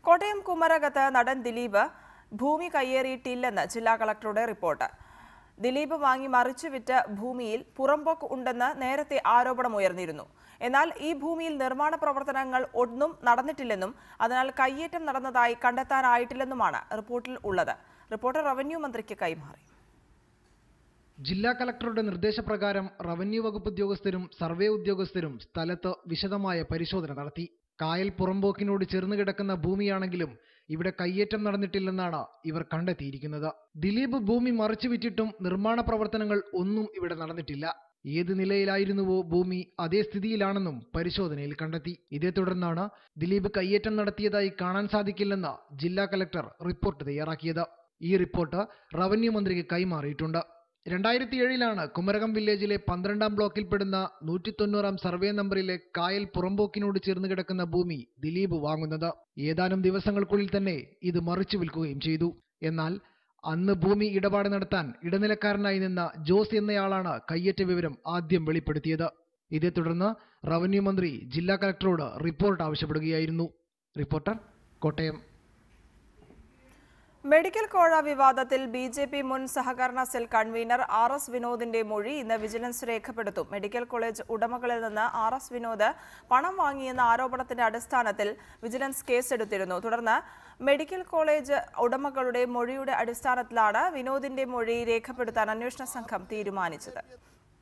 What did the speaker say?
കോട്ടയം കുമരകത്ത് നടൻ ദിലീപ് ഭൂമി കയ്യേറിയിട്ടില്ലെന്ന് ജില്ലാ കളക്ടറുടെ റിപ്പോർട്ട്. ദിലീപ് വാങ്ങി മറിച്ചുവിറ്റ ഭൂമിയിൽ പുറമ്പോക്ക് ഉണ്ടെന്ന് നേരത്തെ ആരോപണമുയർന്നിരുന്നു. എന്നാൽ ഈ ഭൂമിയിൽ നിർമ്മാണ പ്രവർത്തനങ്ങൾ ഒന്നും നടന്നിട്ടില്ലെന്നും അതിനാൽ കയ്യേറ്റം നടന്നതായി കണ്ടെത്താനായിട്ടില്ലെന്നുമാണ് റിപ്പോർട്ടിൽ ഉള്ളത്. റിപ്പോർട്ട് റവന്യൂ മന്ത്രിക്ക് കൈമാറി. ജില്ലാ കളക്ടറുടെ നിർദ്ദേശപ്രകാരം റവന്യൂ വകുപ്പ് ഉദ്യോഗസ്ഥരും സർവേ ഉദ്യോഗസ്ഥരും സ്ഥലത്ത് വിശദമായ പരിശോധന നടത്തി. കായൽ പുറമ്പോക്കിനോട് ചേർന്ന് കിടക്കുന്ന ഭൂമിയാണെങ്കിലും ഇവിടെ കയ്യേറ്റം നടന്നിട്ടില്ലെന്നാണ് ഇവർ കണ്ടെത്തിയിരിക്കുന്നത്. ദിലീപ് ഭൂമി മറിച്ചു വിറ്റിട്ടും നിർമ്മാണ പ്രവർത്തനങ്ങൾ ഒന്നും ഇവിടെ നടന്നിട്ടില്ല. ഏത് നിലയിലായിരുന്നുവോ ഭൂമി അതേ സ്ഥിതിയിലാണെന്നും പരിശോധനയിൽ കണ്ടെത്തി. ഇതേ തുടർന്നാണ് ദിലീപ് കയ്യേറ്റം നടത്തിയതായി കാണാൻ സാധിക്കില്ലെന്ന് ജില്ലാ കളക്ടർ റിപ്പോർട്ട് തയ്യാറാക്കിയത്. ഈ റിപ്പോർട്ട് റവന്യൂ മന്ത്രിക്ക് കൈമാറിയിട്ടുണ്ട്. 2007 കുമരകം വില്ലേജിലെ 12-ാം ബ്ലോക്കിൽപ്പെടുന്ന 190-ാം സർവേ നമ്പറിലെ കായൽ പുറമ്പോക്കിനോട് ചേർന്ന് കിടക്കുന്ന ഭൂമി ദിലീപ് വാങ്ങുന്നത്. ഏതാനും ദിവസങ്ങൾക്കുള്ളിൽ തന്നെ ഇത് മറിച്ചു വിൽക്കുകയും ചെയ്തു. എന്നാൽ അന്ന് ഭൂമി ഇടപാട് നടത്താൻ ഇടനിലക്കാരനായി നിന്ന ജോസ് എന്നയാളാണ് കയ്യേറ്റ വിവരം ആദ്യം വെളിപ്പെടുത്തിയത്. ഇതേ തുടർന്ന് റവന്യൂ മന്ത്രി ജില്ലാ കളക്ടറോട് റിപ്പോർട്ട് ആവശ്യപ്പെടുകയായിരുന്നു. റിപ്പോർട്ടർ, കോട്ടയം. മെഡിക്കൽ കോഴ വിവാദത്തിൽ ബിജെപി മുൻ സഹകരണ സെൽ കൺവീനർ RS വിനോദിന്റെ മൊഴി ഇന്ന് വിജിലൻസ് രേഖപ്പെടുത്തും. മെഡിക്കൽ കോളേജ് ഉടമകളിൽ നിന്ന് RS വിനോദ് പണം വാങ്ങിയെന്ന ആരോപണത്തിന്റെ അടിസ്ഥാനത്തിൽ വിജിലൻസ് കേസെടുത്തിരുന്നു. തുടർന്ന് മെഡിക്കൽ കോളേജ് ഉടമകളുടെ മൊഴിയുടെ അടിസ്ഥാനത്തിലാണ് വിനോദിന്റെ മൊഴി രേഖപ്പെടുത്താൻ അന്വേഷണ സംഘം തീരുമാനിച്ചത്.